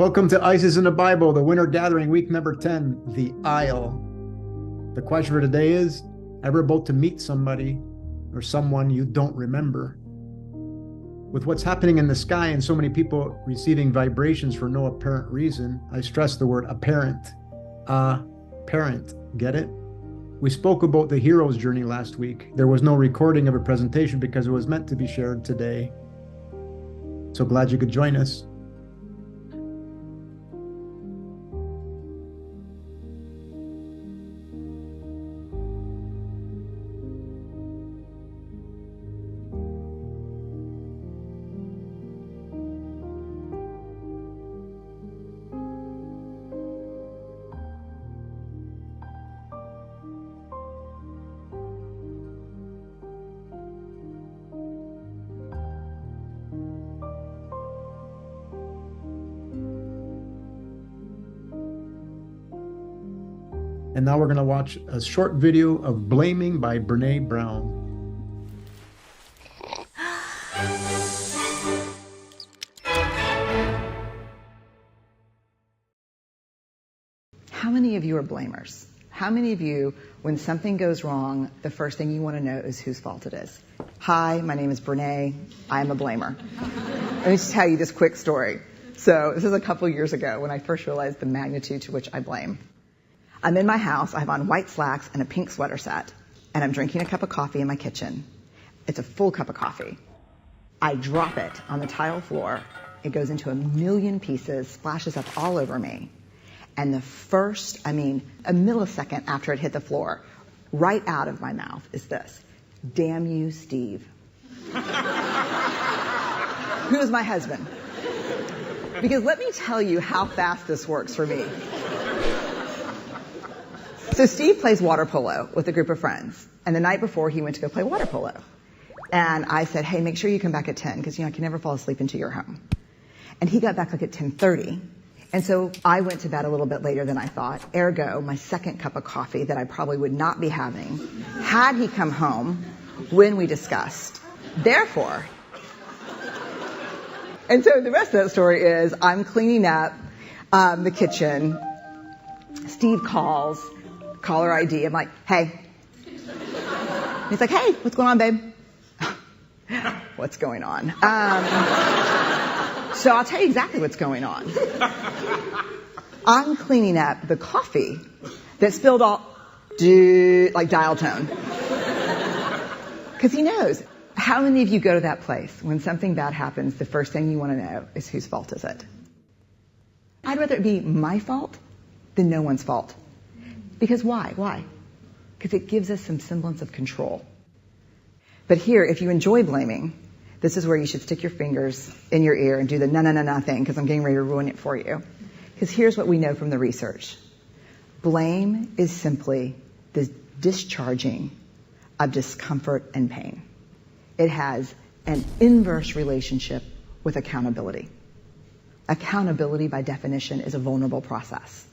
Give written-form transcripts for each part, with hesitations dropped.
Welcome to Isis in the Bible, the Winter Gathering, week number 10, the Isle. The question for today is, ever about to meet somebody or someone you don't remember? With what's happening in the sky and so many people receiving vibrations for no apparent reason, I stress the word apparent. Apparent, get it? We spoke about the hero's journey last week. There was no recording of a presentation because it was meant to be shared today. So glad you could join us. And now we're going to watch a short video of Blaming by Brene Brown. How many of you are blamers? How many of you, when something goes wrong, the first thing you want to know is whose fault it is? Hi, my name is Brene. I am a blamer. Let me just tell you this quick story. So this is a couple years ago when I first realized the magnitude to which I blame. I'm in my house, I have on white slacks and a pink sweater set, and I'm drinking a cup of coffee in my kitchen. It's a full cup of coffee. I drop it on the tile floor. It goes into a million pieces, splashes up all over me. And the first, a millisecond after it hit the floor, right out of my mouth is this: damn you, Steve. Who is my husband? Because let me tell you how fast this works for me. So Steve plays water polo with a group of friends. And the night before, he went to go play water polo. And I said, hey, make sure you come back at 10, because I can never fall asleep until you're home. And he got back at 10:30. And so I went to bed a little bit later than I thought. Ergo, my second cup of coffee that I probably would not be having had he come home when we discussed. Therefore, and so the rest of that story is I'm cleaning up the kitchen. Steve calls. Caller ID. I'm like, hey. He's like, hey, what's going on, babe? What's going on? So I'll tell you exactly what's going on. I'm cleaning up the coffee that spilled all, like dial tone. Because he knows. How many of you go to that place when something bad happens, the first thing you want to know is whose fault is it? I'd rather it be my fault than no one's fault. Because why? Why? Because it gives us some semblance of control. But here, if you enjoy blaming, this is where you should stick your fingers in your ear and do the na thing, because I'm getting ready to ruin it for you. Because here's what we know from the research. Blame is simply the discharging of discomfort and pain. It has an inverse relationship with accountability. Accountability, by definition, is a vulnerable process.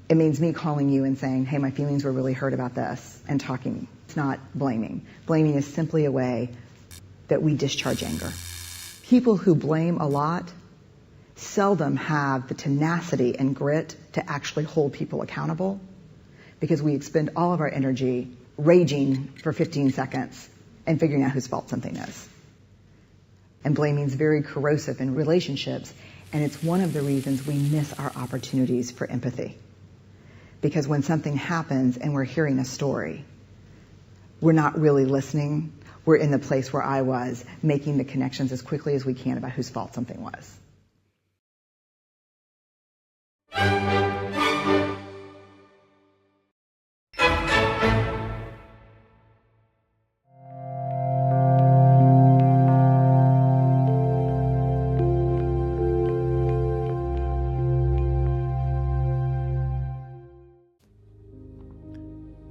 It means me calling you and saying, hey, my feelings were really hurt about this, and talking. It's not blaming. Blaming is simply a way that we discharge anger. People who blame a lot seldom have the tenacity and grit to actually hold people accountable, because we expend all of our energy raging for 15 seconds and figuring out whose fault something is. And blaming is very corrosive in relationships, and it's one of the reasons we miss our opportunities for empathy. Because when something happens and we're hearing a story, we're not really listening. We're in the place where I was, making the connections as quickly as we can about whose fault something was.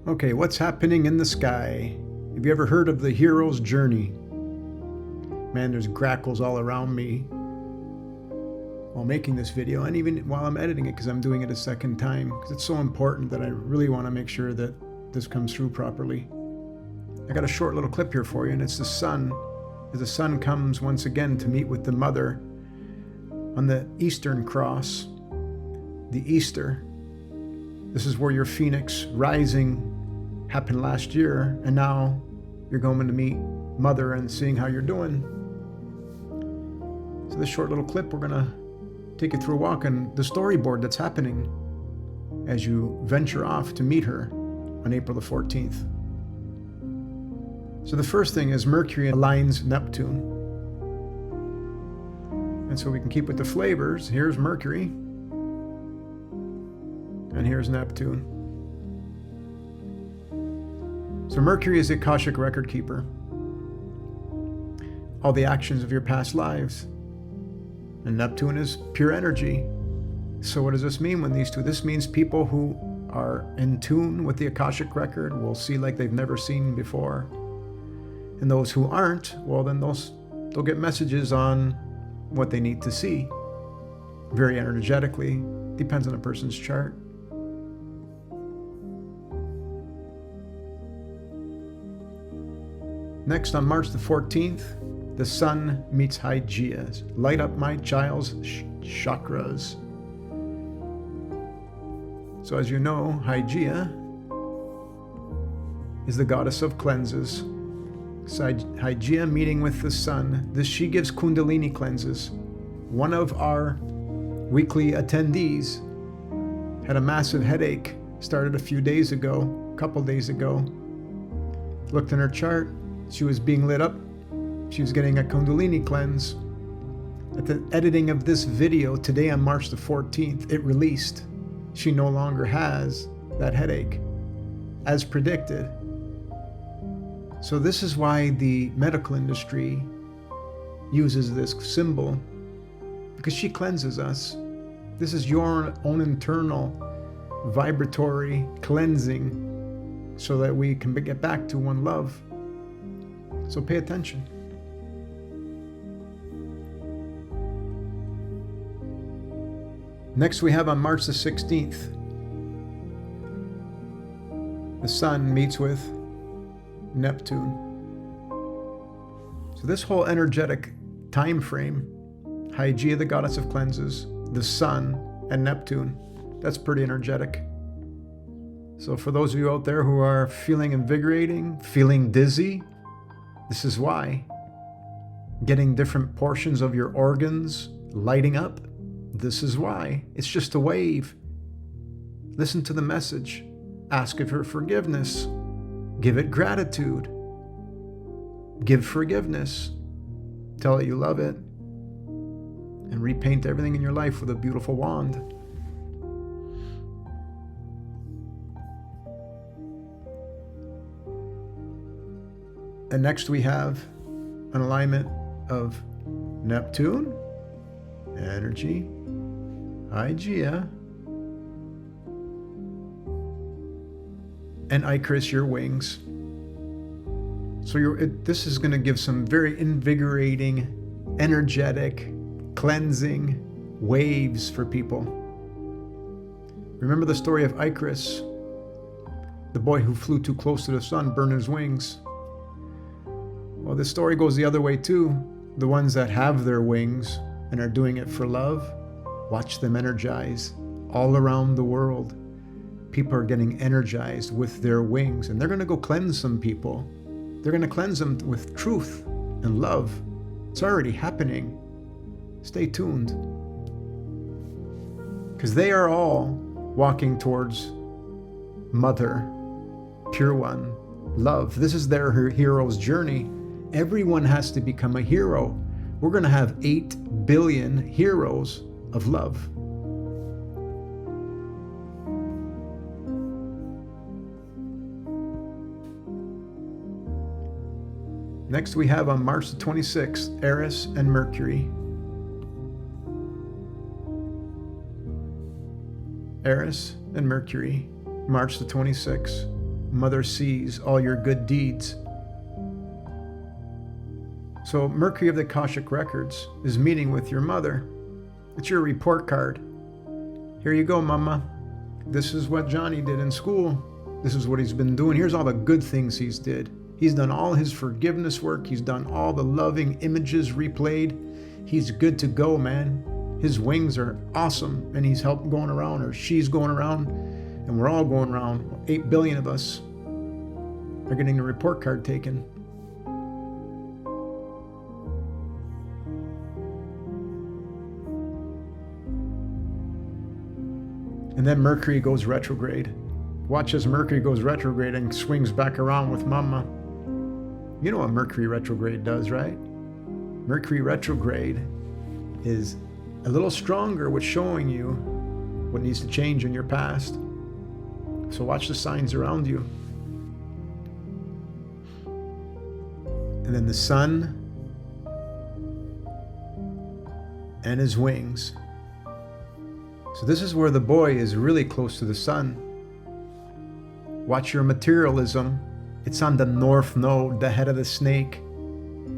Okay, what's happening in the sky? Have you ever heard of the hero's journey? Man, there's grackles all around me while making this video, and even while I'm editing it, because I'm doing it a second time, because it's so important that I really want to make sure that this comes through properly. I got a short little clip here for you, and it's the sun. As the sun comes once again to meet with the mother, on the Eastern Cross, the Easter. This is where your Phoenix rising happened last year, and now you're going to meet Mother and seeing how you're doing. So this short little clip, we're going to take you through a walk on the storyboard that's happening as you venture off to meet her on April the 14th. So the first thing is Mercury aligns Neptune. And so we can keep with the flavors. Here's Mercury. And here's Neptune. So Mercury is the Akashic record keeper. All the actions of your past lives. And Neptune is pure energy. So what does this mean when these two? This means people who are in tune with the Akashic record will see like they've never seen before. And those who aren't, well, then they'll get messages on what they need to see. Very energetically. Depends on a person's chart. Next, on March the 14th, the Sun meets Hygeia. Light up my child's chakras. So as you know, Hygeia is the goddess of cleanses. So Hygeia meeting with the Sun, she gives Kundalini cleanses. One of our weekly attendees had a massive headache, started a couple days ago. Looked in her chart, she was being lit up. She was getting a Kundalini cleanse. At the editing of this video today on March the 14th, it released. She no longer has that headache, as predicted. So this is why the medical industry uses this symbol, because she cleanses us. This is your own internal vibratory cleansing so that we can get back to one love. So pay attention. Next we have on March the 16th, the Sun meets with Neptune. So this whole energetic time frame, Hygeia, the goddess of cleanses, the Sun, and Neptune, that's pretty energetic. So for those of you out there who are feeling invigorating, feeling dizzy, this is why. Getting different portions of your organs lighting up, this is why. It's just a wave. Listen to the message. Ask of her forgiveness. Give it gratitude. Give forgiveness. Tell it you love it. And repaint everything in your life with a beautiful wand. And next we have an alignment of Neptune, energy, Hygeia, and Icarus, your wings. So this is going to give some very invigorating, energetic, cleansing waves for people. Remember the story of Icarus, the boy who flew too close to the sun, burned his wings. Well, this story goes the other way too. The ones that have their wings and are doing it for love, watch them energize all around the world. People are getting energized with their wings, and they're going to go cleanse some people. They're going to cleanse them with truth and love. It's already happening. Stay tuned. Because they are all walking towards Mother, Pure One, love. This is their hero's journey. Everyone has to become a hero. We're going to have 8 billion heroes of love. Next we have on March the 26th, Eris and Mercury. Eris and Mercury, March the 26th. Mother sees all your good deeds. So Mercury of the Akashic Records is meeting with your mother. It's your report card. Here you go, Mama. This is what Johnny did in school. This is what he's been doing. Here's all the good things he's did. He's done all his forgiveness work. He's done all the loving images replayed. He's good to go, man. His wings are awesome, and he's helped going around, or she's going around, and we're all going around. 8 billion of us are getting the report card taken. And then Mercury goes retrograde. Watch as Mercury goes retrograde and swings back around with Mama. You know what Mercury retrograde does, right? Mercury retrograde is a little stronger with showing you what needs to change in your past. So watch the signs around you. And then the sun and his wings. So this is where the boy is really close to the sun. Watch your materialism. It's on the north node, the head of the snake.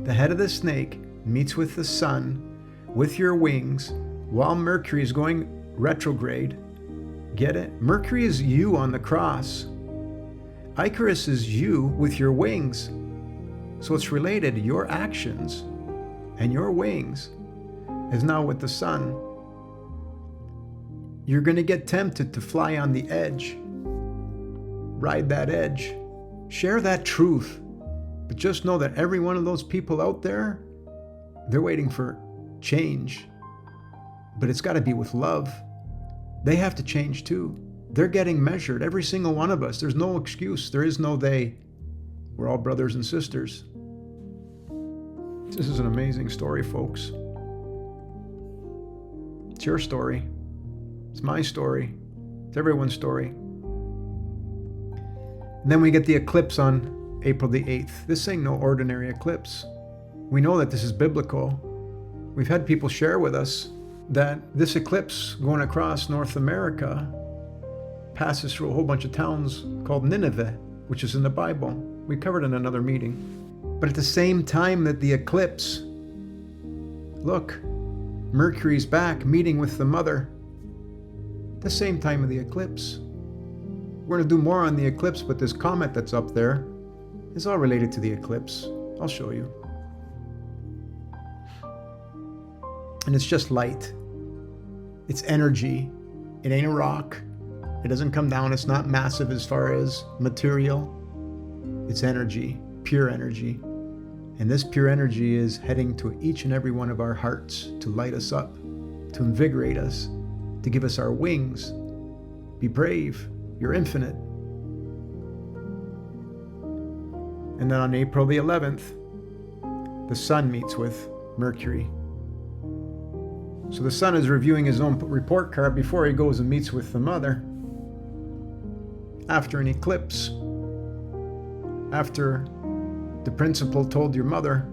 The head of the snake meets with the sun with your wings while Mercury is going retrograde. Get it? Mercury is you on the cross. Icarus is you with your wings. So it's related. Your actions and your wings is now with the sun. You're going to get tempted to fly on the edge. Ride that edge. Share that truth. But just know that every one of those people out there, they're waiting for change. But it's got to be with love. They have to change too. They're getting measured, every single one of us. There's no excuse. There is no they. We're all brothers and sisters. This is an amazing story, folks. It's your story. It's my story. It's everyone's story. And then we get the eclipse on April the 8th. This ain't no ordinary eclipse. We know that this is biblical. We've had people share with us that this eclipse going across North America passes through a whole bunch of towns called Nineveh, which is in the Bible. We covered in another meeting. But at the same time that the eclipse, look, Mercury's back meeting with the mother. The same time of the eclipse. We're going to do more on the eclipse, but this comet that's up there is all related to the eclipse. I'll show you. And it's just light. It's energy. It ain't a rock. It doesn't come down. It's not massive as far as material. It's energy, pure energy. And this pure energy is heading to each and every one of our hearts to light us up, to invigorate us, to give us our wings. Be brave. You're infinite. And then on April the 11th, the sun meets with Mercury. So the sun is reviewing his own report card before he goes and meets with the mother. After an eclipse, after the principal told your mother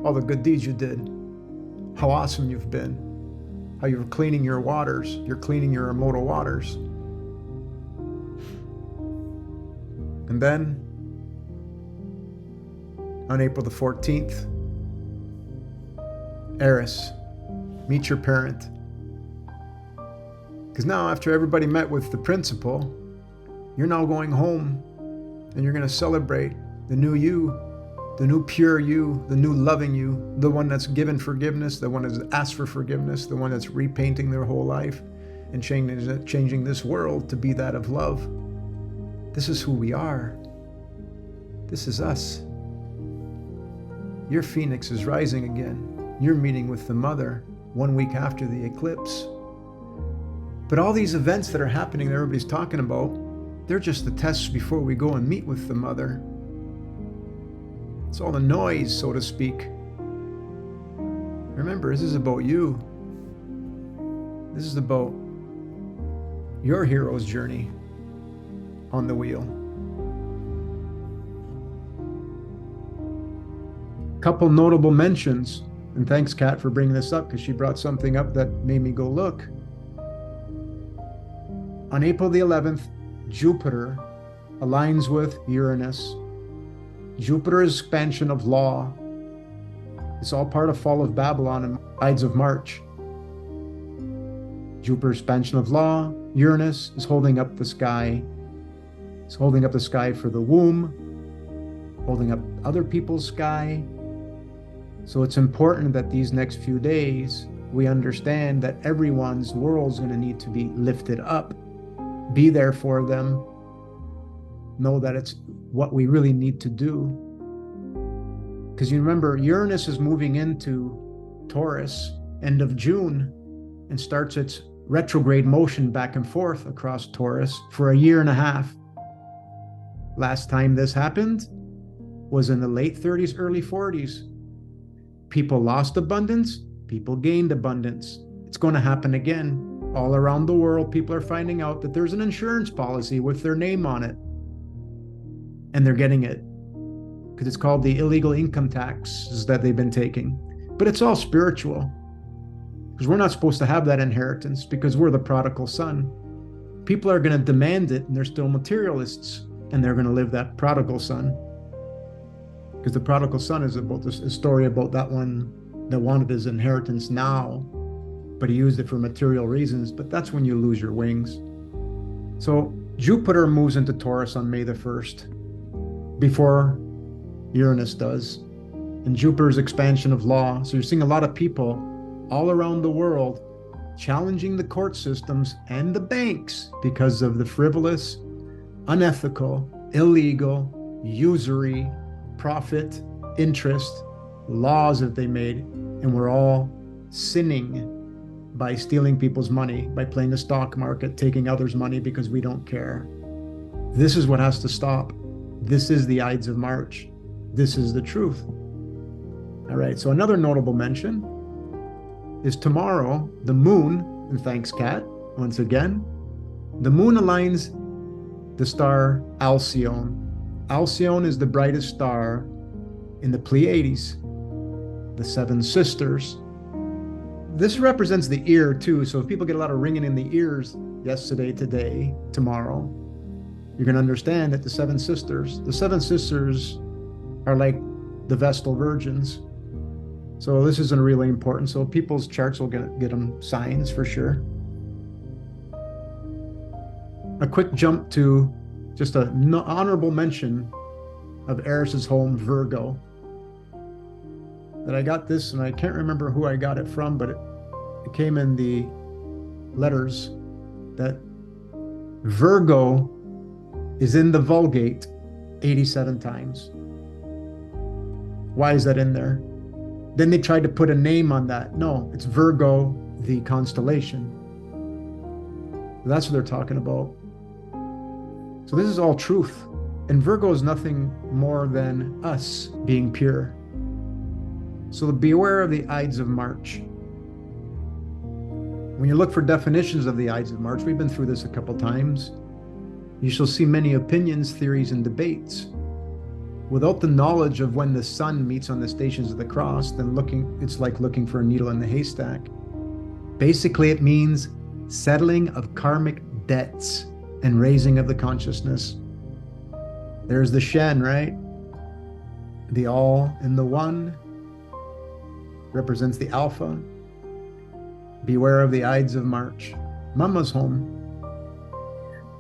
all the good deeds you did, how awesome you've been, how you're cleaning your waters, you're cleaning your immortal waters. And then, on April the 14th, Eris, meet your parent. Because now, after everybody met with the principal, you're now going home and you're going to celebrate the new you, the new pure you, the new loving you, the one that's given forgiveness, the one that's asked for forgiveness, the one that's repainting their whole life and changing this world to be that of love. This is who we are. This is us. Your phoenix is rising again. You're meeting with the mother 1 week after the eclipse. But all these events that are happening that everybody's talking about, they're just the tests before we go and meet with the mother. It's all the noise, so to speak. Remember, this is about you. This is about your hero's journey on the wheel. Couple notable mentions, and thanks, Kat, for bringing this up because she brought something up that made me go look. On April the 11th, Jupiter aligns with Uranus. Jupiter's expansion of law. It's all part of Fall of Babylon and Ides of March. Jupiter's expansion of law. Uranus is holding up the sky. It's holding up the sky for the womb, holding up other people's sky. So it's important that these next few days we understand that everyone's world's going to need to be lifted up. Be there for them. Know that it's what we really need to do. Because you remember, Uranus is moving into Taurus end of June and starts its retrograde motion back and forth across Taurus for a year and a half. Last time this happened was in the late 30s, early 40s. People lost abundance, people gained abundance. It's going to happen again. All around the world, people are finding out that there's an insurance policy with their name on it. And they're getting it because it's called the illegal income taxes that they've been taking. But it's all spiritual, because we're not supposed to have that inheritance because we're the prodigal son. People are going to demand it, and they're still materialists, and they're going to live that prodigal son. Because the prodigal son is about this a story about that one that wanted his inheritance now, but he used it for material reasons. But that's when you lose your wings. So Jupiter moves into Taurus on May the 1st, before Uranus does. And Jupiter's expansion of law. So you're seeing a lot of people all around the world challenging the court systems and the banks because of the frivolous, unethical, illegal, usury, profit, interest laws that they made. And we're all sinning by stealing people's money, by playing the stock market, taking others' money because we don't care. This is what has to stop. This is the Ides of March. This is the truth. All right, so another notable mention is tomorrow, the moon, and thanks, Kat, once again, the moon aligns the star Alcyone. Alcyone is the brightest star in the Pleiades, the seven sisters. This represents the ear too, so if people get a lot of ringing in the ears yesterday, today, tomorrow, you're going to understand that the seven sisters are like the Vestal Virgins. So this isn't really important. So people's charts will get them signs for sure. A quick jump to just an honorable mention of Eris's home, Virgo. That I got this, and I can't remember who I got it from, but it came in the letters that Virgo is in the Vulgate 87 times. Why is that in there? Then they tried to put a name on that. No, it's Virgo, the constellation. That's what they're talking about. So this is all truth. And Virgo is nothing more than us being pure. So beware of the Ides of March. When you look for definitions of the Ides of March, we've been through this a couple times, you shall see many opinions, theories, and debates. Without the knowledge of when the sun meets on the stations of the cross, then it's like looking for a needle in the haystack. Basically, it means settling of karmic debts and raising of the consciousness. There's the Shen, right? The all in the one represents the alpha. Beware of the Ides of March. Mama's home.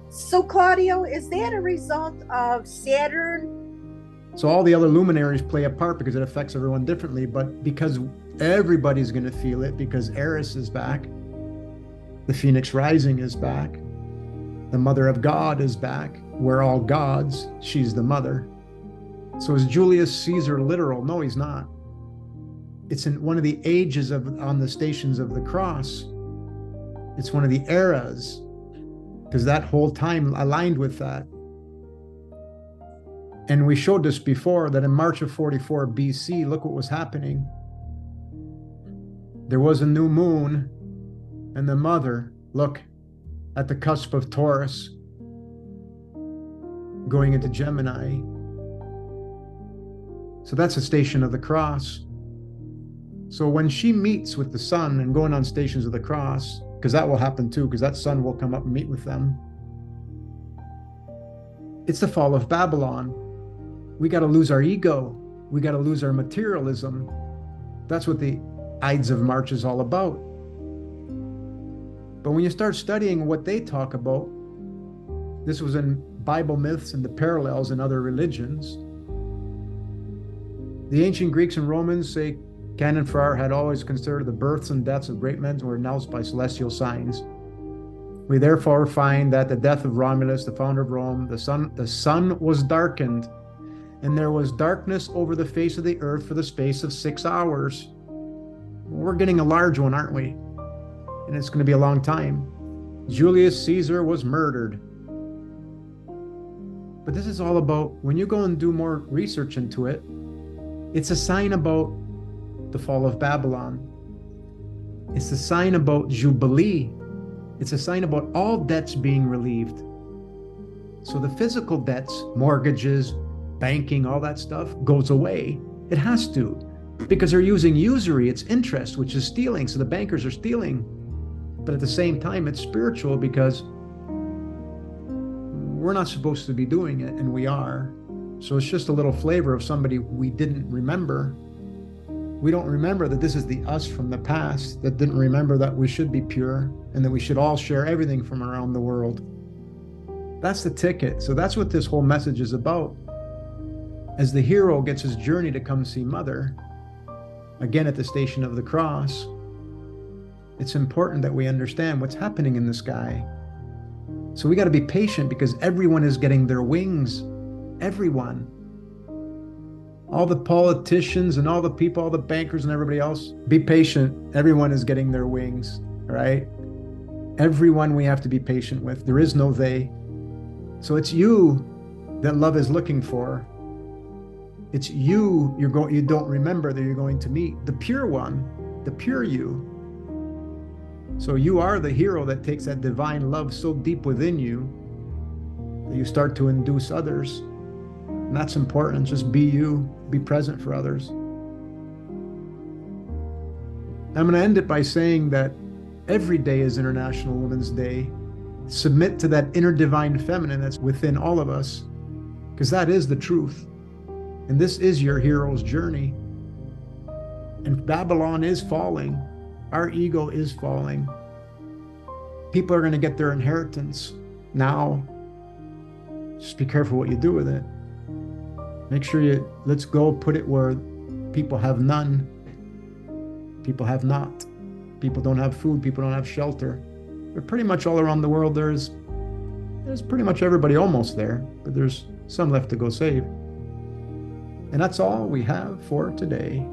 So Claudio, is that a result of Saturn? So all the other luminaries play a part because it affects everyone differently, but because everybody's going to feel it, because Eris is back, the Phoenix Rising is back, the Mother of God is back. We're all gods. She's the mother. So is Julius Caesar literal? No, he's not. It's in one of the ages on the stations of the cross. It's one of the eras, because that whole time aligned with that. And we showed this before, that in March of 44 BC, look what was happening. There was a new moon, and the mother, look, at the cusp of Taurus, going into Gemini. So that's a station of the cross. So when she meets with the sun and going on stations of the cross, because that will happen too, because that sun will come up and meet with them, it's the fall of Babylon. We got to lose our ego. We got to lose our materialism. That's what the Ides of March is all about. But when you start studying what they talk about, this was in Bible myths and the parallels in other religions. The ancient Greeks and Romans say Canon Farrar had always considered the births and deaths of great men were announced by celestial signs. We therefore find that the death of Romulus, the founder of Rome, the sun was darkened, and there was darkness over the face of the earth for the space of 6 hours. We're getting a large one, aren't we? And it's going to be a long time. Julius Caesar was murdered. But this is all about, when you go and do more research into it, it's a sign about the fall of Babylon. It's a sign about Jubilee. It's a sign about all debts being relieved. So the physical debts, mortgages, banking, all that stuff goes away. It has to, because they're using usury, it's interest, which is stealing. So the bankers are stealing. But at the same time, it's spiritual because we're not supposed to be doing it, and we are. So it's just a little flavor of somebody we didn't remember. We don't remember that this is the us from the past that didn't remember that we should be pure and that we should all share everything from around the world. That's the ticket. So that's what this whole message is about. As the hero gets his journey to come see Mother, again at the Station of the Cross, it's important that we understand what's happening in the sky. So we got to be patient because everyone is getting their wings. Everyone. All the politicians and all the people, all the bankers and everybody else, be patient. Everyone is getting their wings, right? Everyone we have to be patient with. There is no they. So it's you that love is looking for. It's you you don't remember that you're going to meet. The pure one, the pure you. So you are the hero that takes that divine love so deep within you that you start to induce others. And that's important. Just be you, be present for others. I'm going to end it by saying that every day is International Women's Day. Submit to that inner divine feminine that's within all of us, because that is the truth. And this is your hero's journey. And Babylon is falling. Our ego is falling. People are going to get their inheritance now. Just be careful what you do with it. Make sure let's go put it where people have none. People have not. People don't have food. People don't have shelter. But pretty much all around the world, there's pretty much everybody almost there, but there's some left to go save. And that's all we have for today.